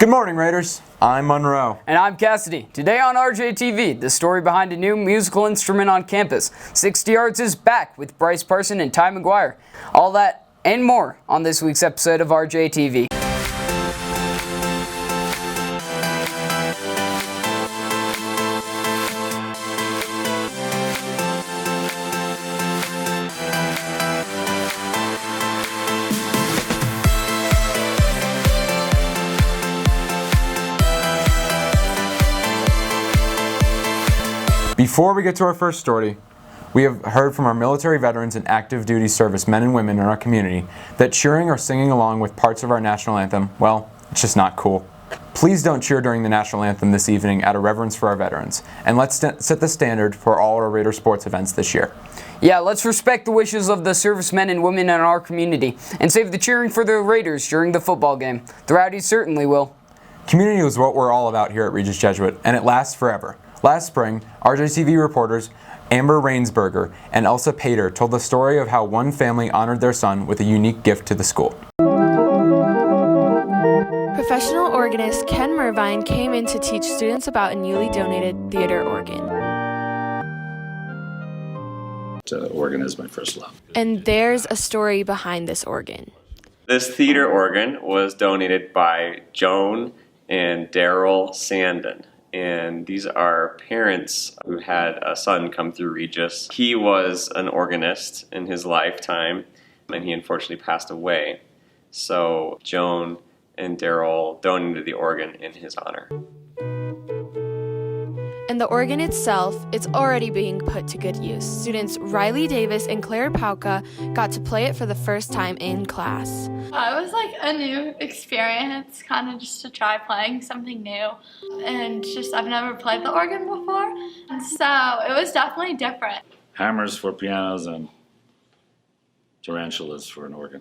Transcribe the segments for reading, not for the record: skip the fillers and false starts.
Good morning, Raiders. I'm Monroe. And I'm Cassidy. Today on RJTV, the story behind a new musical instrument on campus. 60 Yards is back with Bryce Parson and Ty McGuire. All that and more on this week's episode of RJTV. Before we get to our first story, we have heard from our military veterans and active duty service men and women in our community that cheering or singing along with parts of our national anthem, well, it's just not cool. Please don't cheer during the national anthem this evening out of reverence for our veterans, and let's set the standard for all our Raider sports events this year. Yeah, let's respect the wishes of the servicemen and women in our community and save the cheering for the Raiders during the football game. The Rowdies certainly will. Community is what we're all about here at Regis Jesuit, and it lasts forever. Last spring, RJTV reporters Amber Rainsberger and Elsa Pater told the story of how one family honored their son with a unique gift to the school. Professional organist Ken Mervine came in to teach students about a newly donated theater organ. Organ is my first love. And there's a story behind this organ. This theater organ was donated by Joan and Daryl Sandin. And these are parents who had a son come through Regis. He was an organist in his lifetime, and he unfortunately passed away. So Joan and Daryl donated the organ in his honor. And the organ itself, it's already being put to good use. Students Riley Davis and Claire Pauka got to play it for the first time in class. It was like a new experience, kind of just to try playing something new. And just, I've never played the organ before, and so it was definitely different. Hammers for pianos and tarantulas for an organ.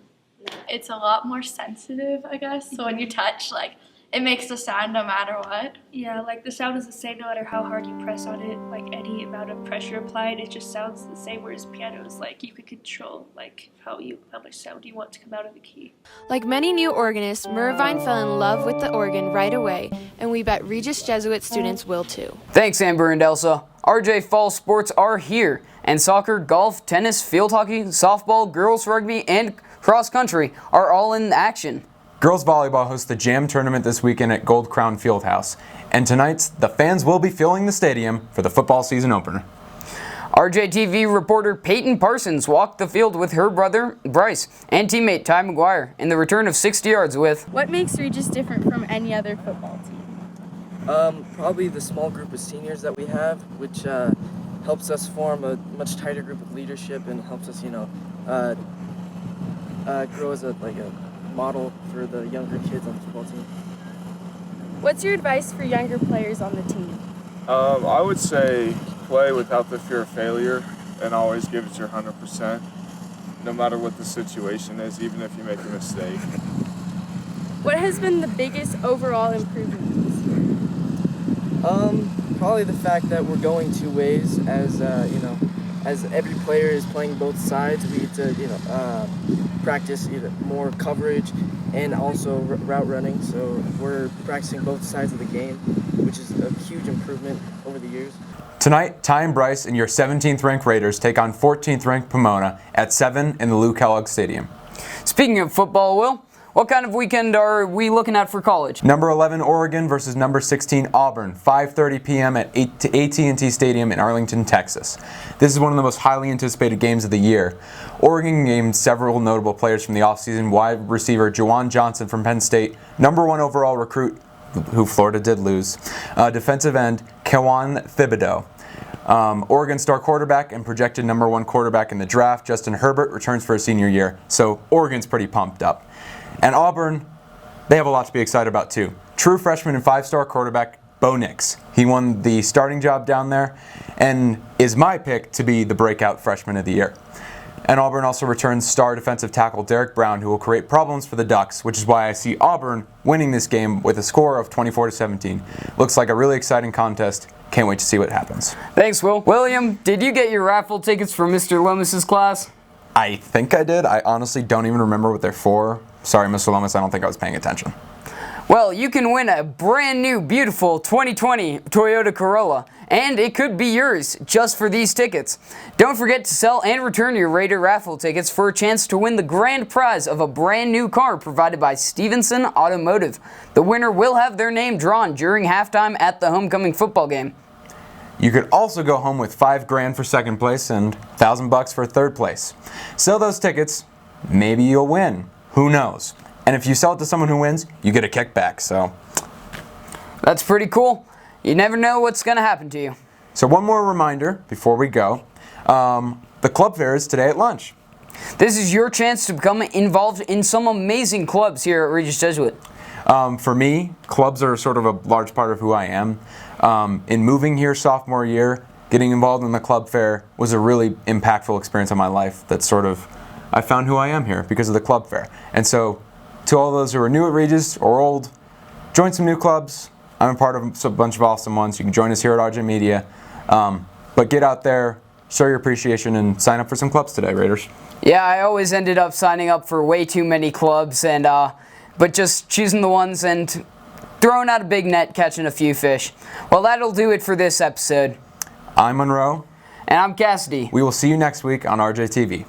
It's a lot more sensitive, I guess, so when you touch, like, it makes the sound no matter what. Yeah, like the sound is the same no matter how hard you press on it, like any amount of pressure applied, it just sounds the same, whereas piano is like you can control like how much sound you want to come out of the key. Like many new organists, Mervine fell in love with the organ right away, and we bet Regis Jesuit students will too. Thanks, Amber and Elsa. RJ fall sports are here, and soccer, golf, tennis, field hockey, softball, girls rugby, and cross country are all in action. Girls volleyball hosts the Jam tournament this weekend at Gold Crown Fieldhouse, and tonight the fans will be filling the stadium for the football season opener. RJTV reporter Peyton Parsons walked the field with her brother Bryce and teammate Ty McGuire in the return of 60 Yards with. What makes Regis different from any other football team? Probably the small group of seniors that we have, which helps us form a much tighter group of leadership and helps us, grow as a model for the younger kids on the football team. What's your advice for younger players on the team? I would say play without the fear of failure and always give it your 100%, no matter what the situation is, even if you make a mistake. What has been the biggest overall improvement this year? Probably the fact that we're going two ways. As every player is playing both sides, we need to practice either more coverage and also route running. So we're practicing both sides of the game, which is a huge improvement over the years. Tonight, Ty and Bryce and your 17th ranked Raiders take on 14th ranked Pomona at 7 in the Lou Kellogg Stadium. Speaking of football, Will, what kind of weekend are we looking at for college? Number 11 Oregon versus number 16 Auburn, 5:30 p.m. at AT&T Stadium in Arlington, Texas. This is one of the most highly anticipated games of the year. Oregon named several notable players from the offseason: wide receiver Juwan Johnson from Penn State, number 1 overall recruit, who Florida did lose, defensive end Kewan Thibodeau. Oregon star quarterback and projected number 1 quarterback in the draft, Justin Herbert, returns for his senior year. So Oregon's pretty pumped up. And Auburn, they have a lot to be excited about too. True freshman and 5-star quarterback Bo Nix. He won the starting job down there and is my pick to be the breakout freshman of the year. And Auburn also returns star defensive tackle Derek Brown, who will create problems for the Ducks, which is why I see Auburn winning this game with a score of 24-17. Looks like a really exciting contest. Can't wait to see what happens. Thanks, Will. William, did you get your raffle tickets for Mr. Lomas's class? I think I did. I honestly don't even remember what they're for. Sorry, Mr. Lomas, I don't think I was paying attention. Well, you can win a brand new, beautiful 2020 Toyota Corolla, and it could be yours just for these tickets. Don't forget to sell and return your Raider Raffle tickets for a chance to win the grand prize of a brand new car provided by Stevenson Automotive. The winner will have their name drawn during halftime at the homecoming football game. You could also go home with $5 grand for second place and $1,000 for third place. Sell those tickets, maybe you'll win. Who knows? And if you sell it to someone who wins, you get a kickback, so. That's pretty cool. You never know what's going to happen to you. So one more reminder before we go. The club fair is today at lunch. This is your chance to become involved in some amazing clubs here at Regis Jesuit. For me, clubs are sort of a large part of who I am. In moving here sophomore year, getting involved in the club fair was a really impactful experience in my life that sort of, I found who I am here because of the club fair. And so, to all those who are new at Regis or old, join some new clubs. I'm a part of a bunch of awesome ones. You can join us here at RJ Media. But get out there, show your appreciation, and sign up for some clubs today, Raiders. Yeah, I always ended up signing up for way too many clubs, and but just choosing the ones and throwing out a big net, catching a few fish. Well, that'll do it for this episode. I'm Monroe. And I'm Cassidy. We will see you next week on RJTV.